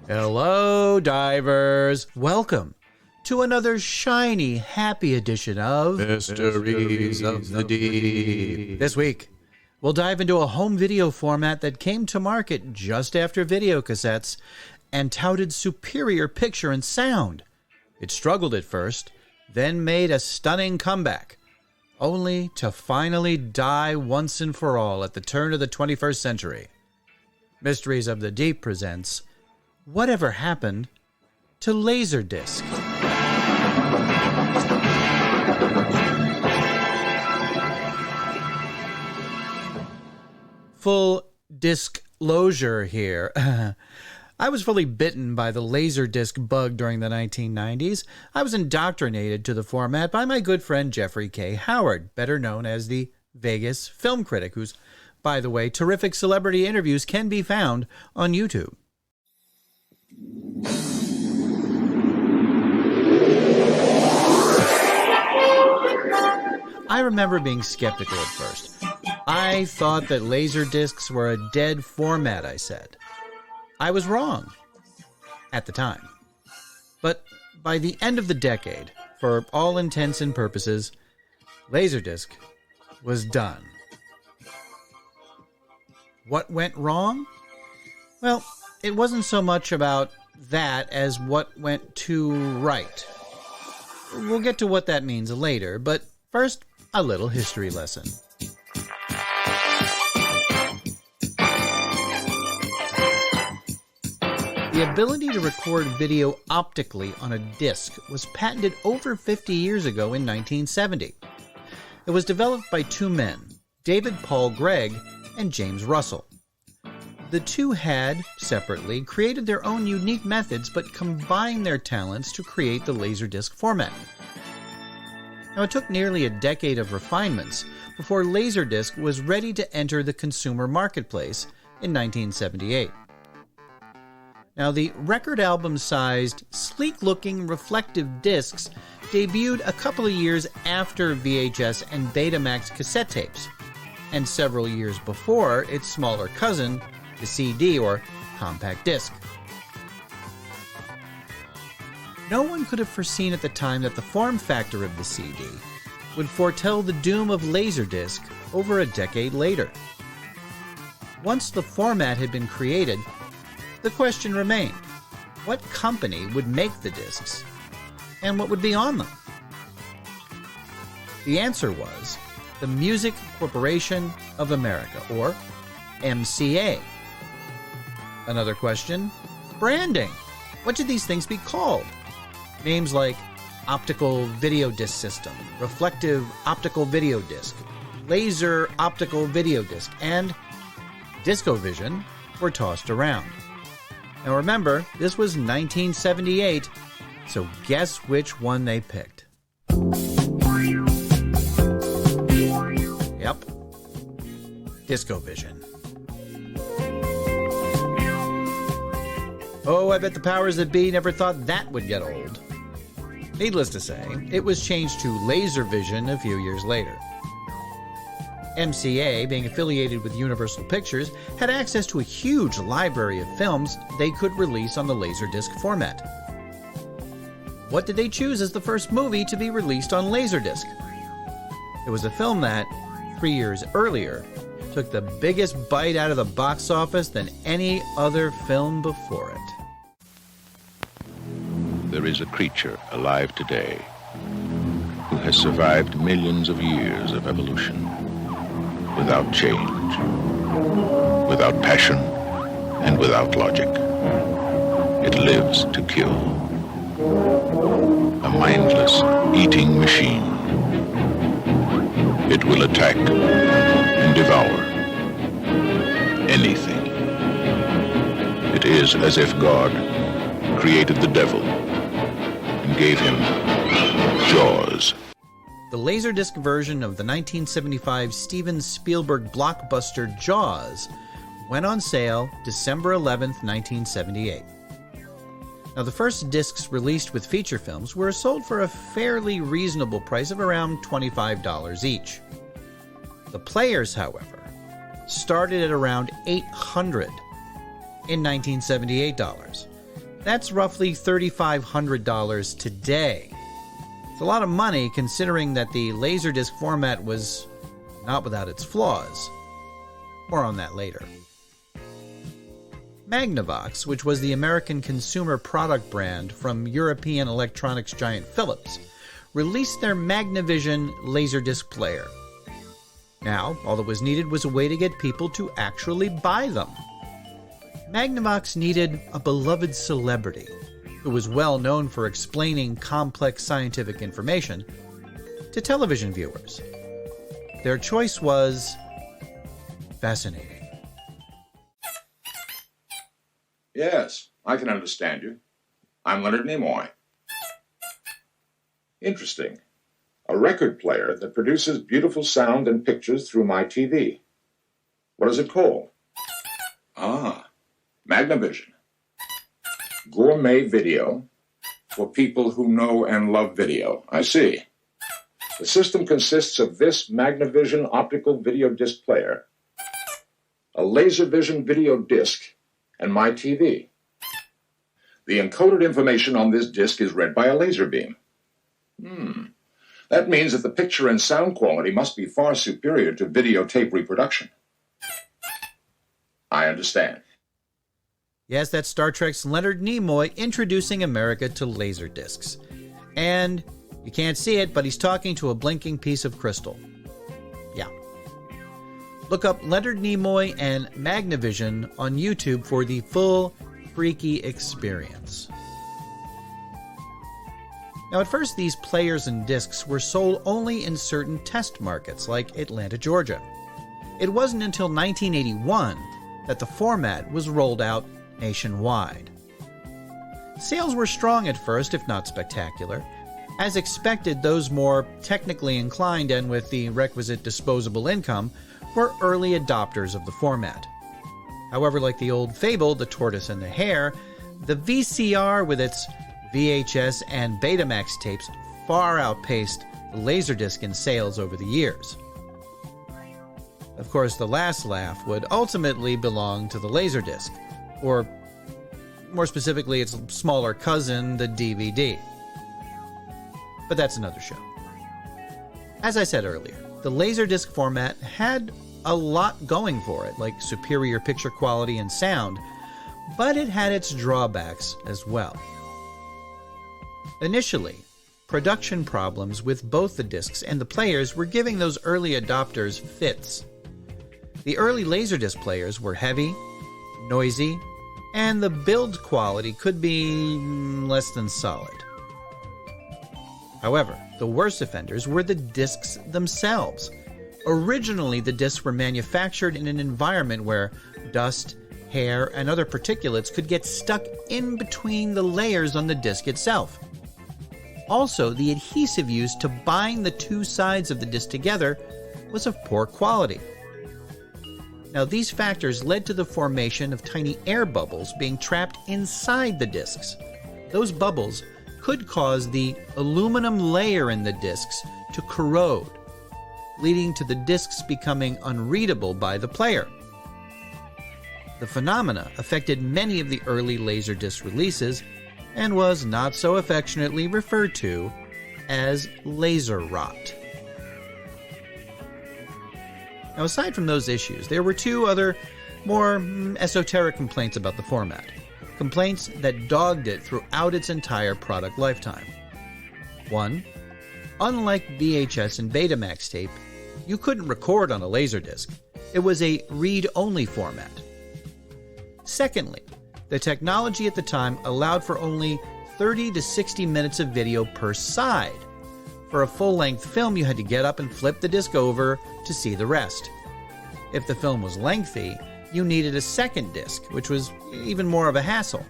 Hello, divers. Welcome to another shiny, happy edition of Mysteries of the Deep. This week, we'll dive into a home video format that came to market just after videocassettes and touted superior picture and sound. It struggled at first, then made a stunning comeback, only to finally die once and for all at the turn of the 21st century. Mysteries of the Deep presents Whatever Happened to Laserdisc? Full disclosure here. I was fully bitten by the Laserdisc bug during the 1990s. I was indoctrinated to the format by my good friend Jeffrey K. Howard, better known as the Vegas film critic, whose, by the way, terrific celebrity interviews can be found on YouTube. I remember being skeptical at first. I thought that Laserdiscs were a dead format, I said. I was wrong at the time. But by the end of the decade, for all intents and purposes, Laserdisc was done. What went wrong? Well, it wasn't so much about that as what went too right. We'll get to what that means later, but first, a little history lesson. The ability to record video optically on a disc was patented over 50 years ago in 1970. It was developed by two men, David Paul Gregg and James Russell. The two had, separately, created their own unique methods but combined their talents to create the Laserdisc format. Now, it took nearly a decade of refinements before Laserdisc was ready to enter the consumer marketplace in 1978. Now, the record album-sized, sleek-looking reflective discs debuted a couple of years after VHS and Betamax cassette tapes, and several years before its smaller cousin, the CD or compact disc. No one could have foreseen at the time that the form factor of the CD would foretell the doom of Laserdisc over a decade later. Once the format had been created, the question remained, what company would make the discs, and what would be on them? The answer was the Music Corporation of America, or MCA. Another question, branding. What should these things be called? Names like Optical Video Disc System, Reflective Optical Video Disc, Laser Optical Video Disc, and DiscoVision were tossed around. Now remember, this was 1978, so guess which one they picked? Yep, DiscoVision. Oh, I bet the powers that be never thought that would get old. Needless to say, it was changed to LaserVision a few years later. MCA, being affiliated with Universal Pictures, had access to a huge library of films they could release on the Laserdisc format. What did they choose as the first movie to be released on Laserdisc? It was a film that, 3 years earlier, took the biggest bite out of the box office than any other film before it. There is a creature alive today who has survived millions of years of evolution without change, without passion, and without logic. It lives to kill. A mindless, eating machine. It will attack and devour anything. It is as if God created the devil and gave him jaws. The Laserdisc version of the 1975 Steven Spielberg blockbuster Jaws went on sale December 11th, 1978. Now, the first discs released with feature films were sold for a fairly reasonable price of around $25 each. The players, however, started at around $800 in 1978 dollars, That's roughly $3,500 today. It's a lot of money considering that the Laserdisc format was not without its flaws. More on that later. Magnavox, which was the American consumer product brand from European electronics giant Philips, released their Magnavision Laserdisc player. Now, all that was needed was a way to get people to actually buy them. Magnavox needed a beloved celebrity who was well known for explaining complex scientific information to television viewers. Their choice was fascinating. Yes, I can understand you. I'm Leonard Nimoy. Interesting. A record player that produces beautiful sound and pictures through my TV. What is it called? Ah, Magnavision. Gourmet video for people who know and love video. I see. The system consists of this Magnavision optical video disc player, a LaserVision video disc, and my TV. The encoded information on this disc is read by a laser beam. That means that the picture and sound quality must be far superior to videotape reproduction. I understand. Yes, that's Star Trek's Leonard Nimoy introducing America to Laserdiscs. And you can't see it, but he's talking to a blinking piece of crystal. Yeah. Look up Leonard Nimoy and Magnavision on YouTube for the full freaky experience. Now, at first, these players and discs were sold only in certain test markets, like Atlanta, Georgia. It wasn't until 1981 that the format was rolled out nationwide. Sales were strong at first, if not spectacular. As expected, those more technically inclined and with the requisite disposable income were early adopters of the format. However, like the old fable, The Tortoise and the Hare, the VCR with its VHS and Betamax tapes far outpaced the Laserdisc in sales over the years. Of course, the last laugh would ultimately belong to the Laserdisc, or more specifically, its smaller cousin, the DVD. But that's another show. As I said earlier, the Laserdisc format had a lot going for it, like superior picture quality and sound, but it had its drawbacks as well. Initially, production problems with both the discs and the players were giving those early adopters fits. The early Laserdisc players were heavy, noisy, and the build quality could be less than solid. However, the worst offenders were the discs themselves. Originally, the discs were manufactured in an environment where dust, hair, and other particulates could get stuck in between the layers on the disc itself. Also, the adhesive used to bind the two sides of the disc together was of poor quality. Now, these factors led to the formation of tiny air bubbles being trapped inside the discs. Those bubbles could cause the aluminum layer in the discs to corrode, leading to the discs becoming unreadable by the player. The phenomena affected many of the early Laserdisc releases and was not so affectionately referred to as laser rot. Now, aside from those issues, there were two other, more esoteric complaints about the format. Complaints that dogged it throughout its entire product lifetime. One, unlike VHS and Betamax tape, you couldn't record on a Laserdisc. It was a read-only format. Secondly, the technology at the time allowed for only 30 to 60 minutes of video per side. For a full-length film, you had to get up and flip the disc over to see the rest. If the film was lengthy, you needed a second disc, which was even more of a hassle.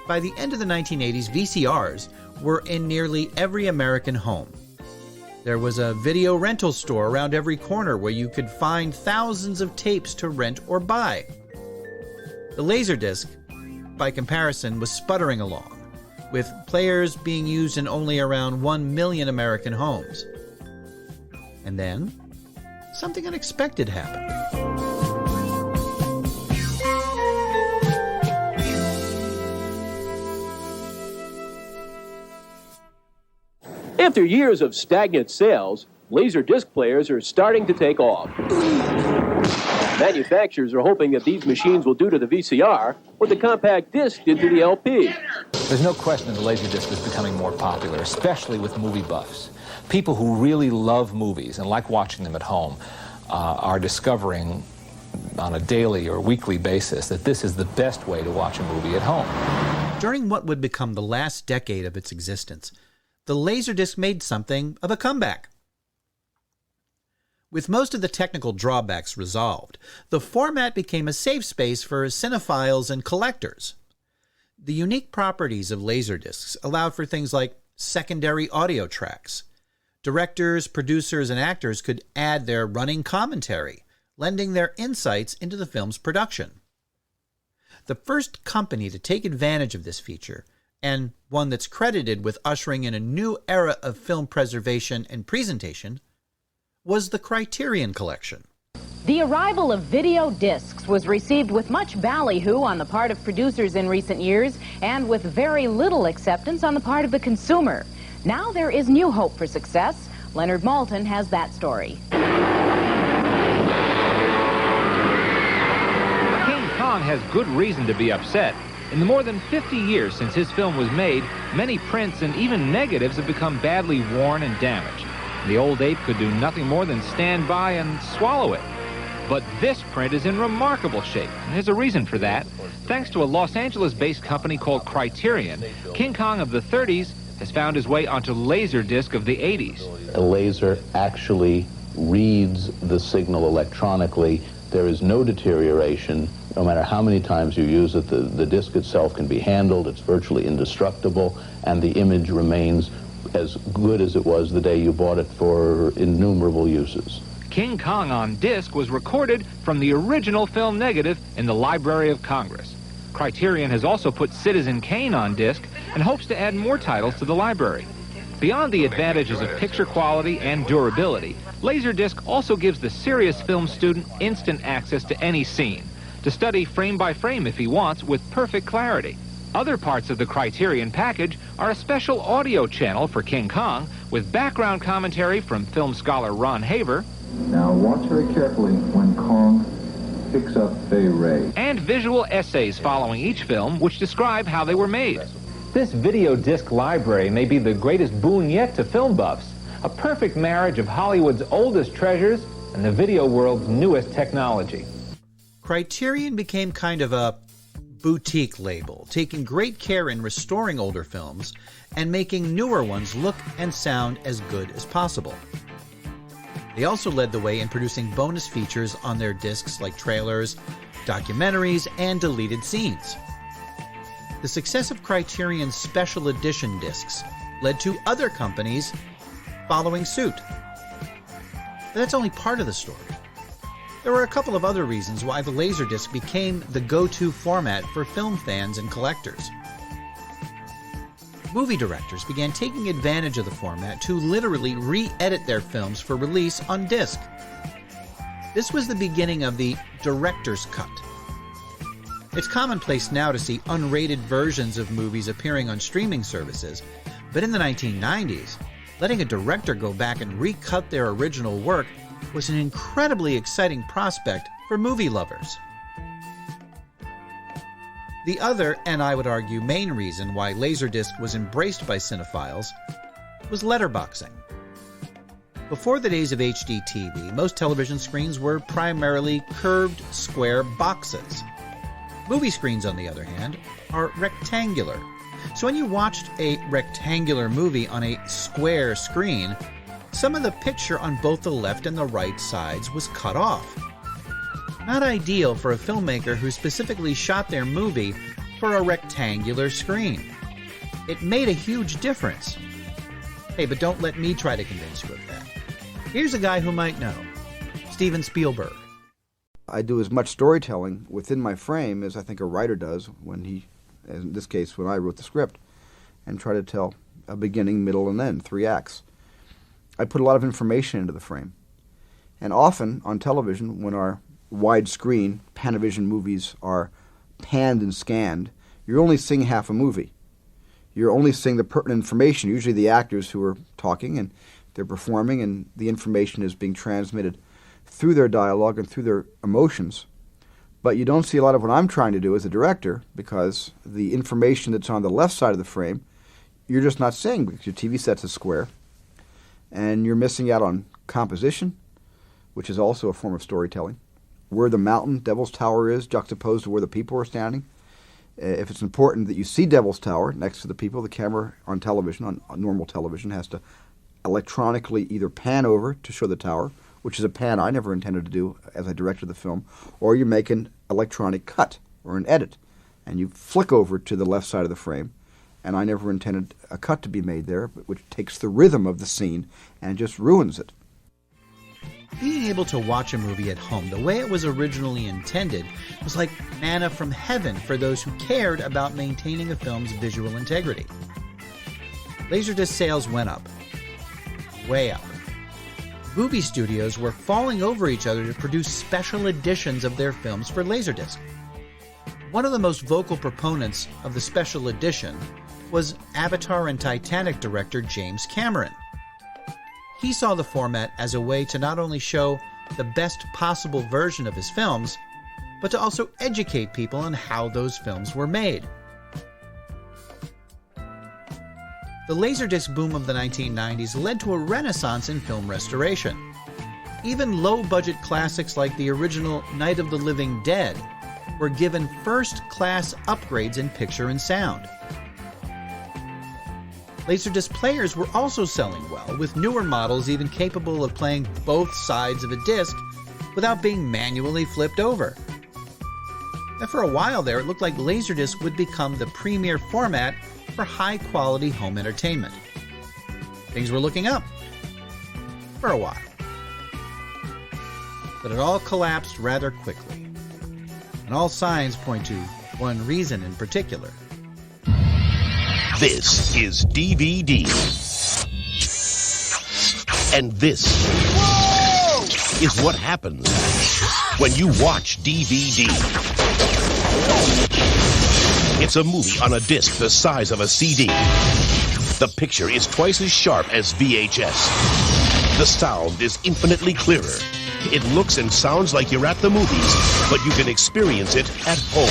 By the end of the 1980s, VCRs were in nearly every American home. There was a video rental store around every corner where you could find thousands of tapes to rent or buy. The Laserdisc, by comparison, was sputtering along, with players being used in only around 1 million American homes. And then, something unexpected happened. After years of stagnant sales, Laserdisc players are starting to take off. Manufacturers are hoping that these machines will do to the VCR what the compact disc did to the LP. There's no question the Laserdisc is becoming more popular, especially with movie buffs. People who really love movies and like watching them at home are discovering on a daily or weekly basis that this is the best way to watch a movie at home. During what would become the last decade of its existence, the Laserdisc made something of a comeback. With most of the technical drawbacks resolved, the format became a safe space for cinephiles and collectors. The unique properties of Laserdiscs allowed for things like secondary audio tracks. Directors, producers, and actors could add their running commentary, lending their insights into the film's production. The first company to take advantage of this feature, and one that's credited with ushering in a new era of film preservation and presentation, was the Criterion Collection. The arrival of video discs was received with much ballyhoo on the part of producers in recent years and with very little acceptance on the part of the consumer. Now there is new hope for success. Leonard Maltin has that story. King Kong has good reason to be upset. In the more than 50 years since his film was made, many prints and even negatives have become badly worn and damaged. The old ape could do nothing more than stand by and swallow it. But this print is in remarkable shape, and there's a reason for that. Thanks to a Los Angeles-based company called Criterion, King Kong of the 30s has found his way onto Laserdisc of the 80s. A laser actually reads the signal electronically. There is no deterioration. No matter how many times you use it, the disc itself can be handled. It's virtually indestructible, and the image remains as good as it was the day you bought it for innumerable uses. King Kong on disc was recorded from the original film negative in the Library of Congress. Criterion has also put Citizen Kane on disc and hopes to add more titles to the library. Beyond the advantages of picture quality and durability, Laserdisc also gives the serious film student instant access to any scene, to study frame by frame if he wants with perfect clarity. Other parts of the Criterion package are a special audio channel for King Kong with background commentary from film scholar Ron Haver. Now watch very carefully when Kong picks up Fay Ray. And visual essays following each film which describe how they were made. This video disc library may be the greatest boon yet to film buffs, a perfect marriage of Hollywood's oldest treasures and the video world's newest technology. Criterion became kind of a boutique label, taking great care in restoring older films and making newer ones look and sound as good as possible. They also led the way in producing bonus features on their discs like trailers, documentaries, and deleted scenes. The success of Criterion's special edition discs led to other companies following suit. But that's only part of the story. There were a couple of other reasons why the Laserdisc became the go-to format for film fans and collectors. Movie directors began taking advantage of the format to literally re-edit their films for release on disc. This was the beginning of the director's cut. It's commonplace now to see unrated versions of movies appearing on streaming services, but in the 1990s, letting a director go back and recut their original work was an incredibly exciting prospect for movie lovers. The other, and I would argue main reason why Laserdisc was embraced by cinephiles was letterboxing. Before the days of HD TV, most television screens were primarily curved, square boxes. Movie screens, on the other hand, are rectangular. So when you watched a rectangular movie on a square screen, some of the picture on both the left and the right sides was cut off. Not ideal for a filmmaker who specifically shot their movie for a rectangular screen. It made a huge difference. Hey, but don't let me try to convince you of that. Here's a guy who might know. Steven Spielberg. I do as much storytelling within my frame as I think a writer does when he, in this case, when I wrote the script, and try to tell a beginning, middle, and end, 3 acts. I put a lot of information into the frame. And often on television, when our widescreen Panavision movies are panned and scanned, you're only seeing half a movie. You're only seeing the pertinent information, usually the actors who are talking and they're performing, and the information is being transmitted through their dialogue and through their emotions. But you don't see a lot of what I'm trying to do as a director, because the information that's on the left side of the frame, you're just not seeing because your TV set's a square. And you're missing out on composition, which is also a form of storytelling. Where the mountain, Devil's Tower, is juxtaposed to where the people are standing. If it's important that you see Devil's Tower next to the people, the camera on television, on normal television, has to electronically either pan over to show the tower, which is a pan I never intended to do as I directed the film, or you make an electronic cut or an edit, and you flick over to the left side of the frame. And I never intended a cut to be made there, which takes the rhythm of the scene and just ruins it. Being able to watch a movie at home the way it was originally intended was like manna from heaven for those who cared about maintaining a film's visual integrity. Laserdisc sales went up. Way up. Movie studios were falling over each other to produce special editions of their films for Laserdisc. One of the most vocal proponents of the special edition was Avatar and Titanic director James Cameron. He saw the format as a way to not only show the best possible version of his films, but to also educate people on how those films were made. The Laserdisc boom of the 1990s led to a renaissance in film restoration. Even low-budget classics like the original Night of the Living Dead were given first-class upgrades in picture and sound. Laserdisc players were also selling well, with newer models even capable of playing both sides of a disc without being manually flipped over. And for a while there, it looked like Laserdisc would become the premier format for high-quality home entertainment. Things were looking up. For a while. But it all collapsed rather quickly. And all signs point to one reason in particular. This is DVD. And this is what happens when you watch DVD. It's a movie on a disc the size of a CD. The picture is twice as sharp as VHS. The sound is infinitely clearer. It looks and sounds like you're at the movies, but you can experience it at home.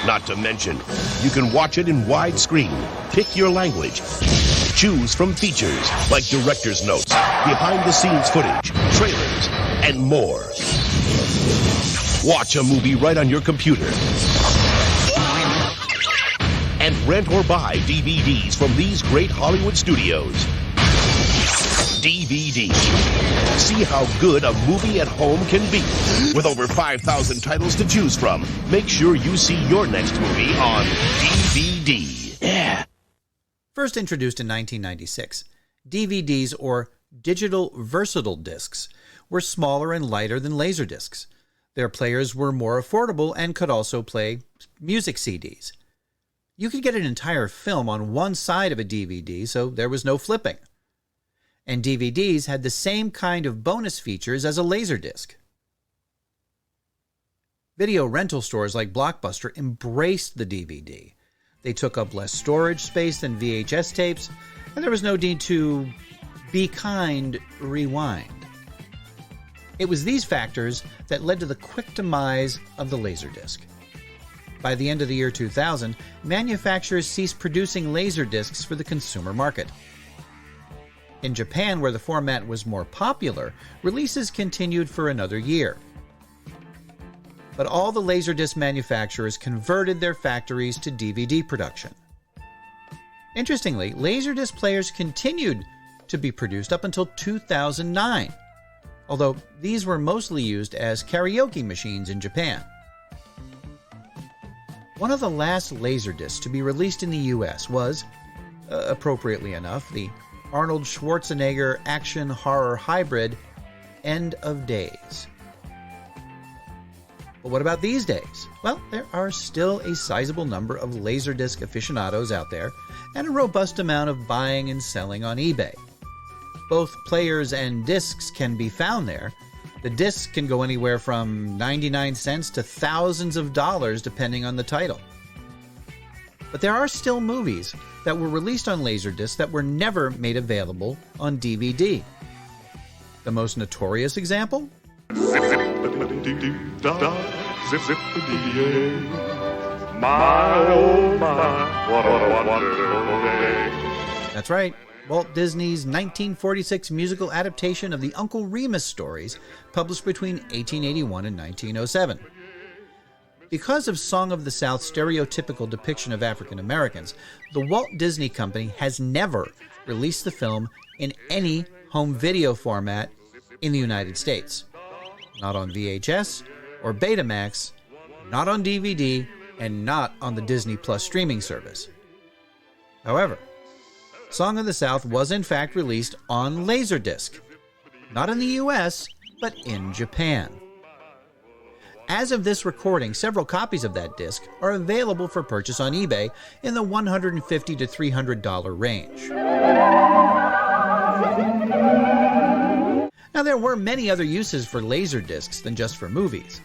Not to mention, you can watch it in widescreen, pick your language, choose from features like director's notes, behind-the-scenes footage, trailers, and more. Watch a movie right on your computer. And rent or buy DVDs from these great Hollywood studios. DVD. See how good a movie at home can be. With over 5,000 titles to choose from, make sure you see your next movie on DVD. Yeah. First introduced in 1996, DVDs, or digital versatile discs, were smaller and lighter than Laserdiscs. Their players were more affordable and could also play music CDs. You could get an entire film on one side of a DVD, so there was no flipping. And DVDs had the same kind of bonus features as a Laserdisc. Video rental stores like Blockbuster embraced the DVD. They took up less storage space than VHS tapes, and there was no need to be kind rewind. It was these factors that led to the quick demise of the Laserdisc. By the end of the year 2000, manufacturers ceased producing Laserdiscs for the consumer market. In Japan, where the format was more popular, releases continued for another year. But all the Laserdisc manufacturers converted their factories to DVD production. Interestingly, Laserdisc players continued to be produced up until 2009, although these were mostly used as karaoke machines in Japan. One of the last Laserdiscs to be released in the US was, appropriately enough, the Arnold Schwarzenegger action-horror hybrid, End of Days. But what about these days? Well, there are still a sizable number of Laserdisc aficionados out there, and a robust amount of buying and selling on eBay. Both players and discs can be found there. The discs can go anywhere from 99 cents to thousands of dollars depending on the title. But there are still movies that were released on Laserdisc that were never made available on DVD. The most notorious example? That's right, Walt Disney's 1946 musical adaptation of the Uncle Remus stories, published between 1881 and 1907. Because of Song of the South's stereotypical depiction of African Americans, the Walt Disney Company has never released the film in any home video format in the United States. Not on VHS or Betamax, not on DVD, and not on the Disney Plus streaming service. However, Song of the South was in fact released on Laserdisc, not in the US, but in Japan. As of this recording, several copies of that disc are available for purchase on eBay in the $150 to $300 range. Now, there were many other uses for Laserdiscs than just for movies.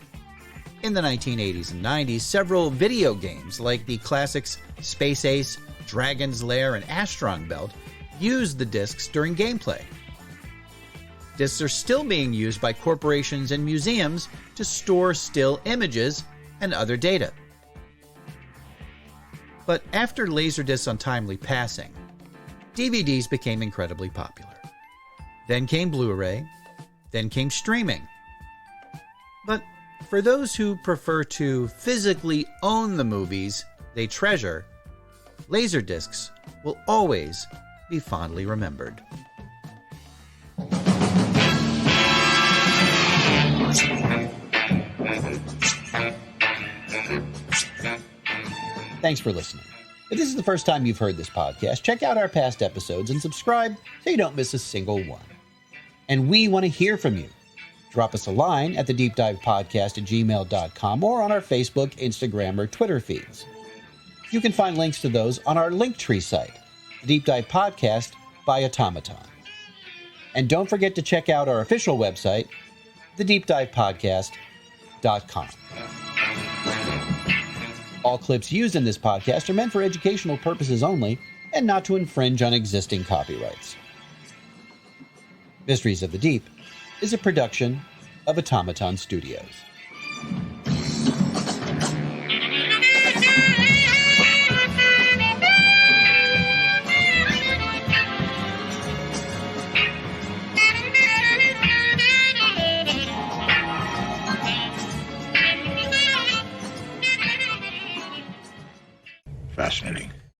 In the 1980s and 90s, several video games like the classics Space Ace, Dragon's Lair, and Astron Belt used the discs during gameplay. Discs are still being used by corporations and museums to store still images and other data. But after Laserdisc's untimely passing, DVDs became incredibly popular. Then came Blu-ray, then came streaming. But for those who prefer to physically own the movies they treasure, Laserdiscs will always be fondly remembered. Thanks for listening. If this is the first time you've heard this podcast, check out our past episodes and subscribe so you don't miss a single one. And we want to hear from you. Drop us a line at thedeepdivepodcast@gmail.com or on our Facebook, Instagram, or Twitter feeds. You can find links to those on our Linktree site, The Deep Dive Podcast by Automaton. And don't forget to check out our official website, thedeepdivepodcast.com. All clips used in this podcast are meant for educational purposes only and not to infringe on existing copyrights. Mysteries of the Deep is a production of Automaton Studios. Fascinating.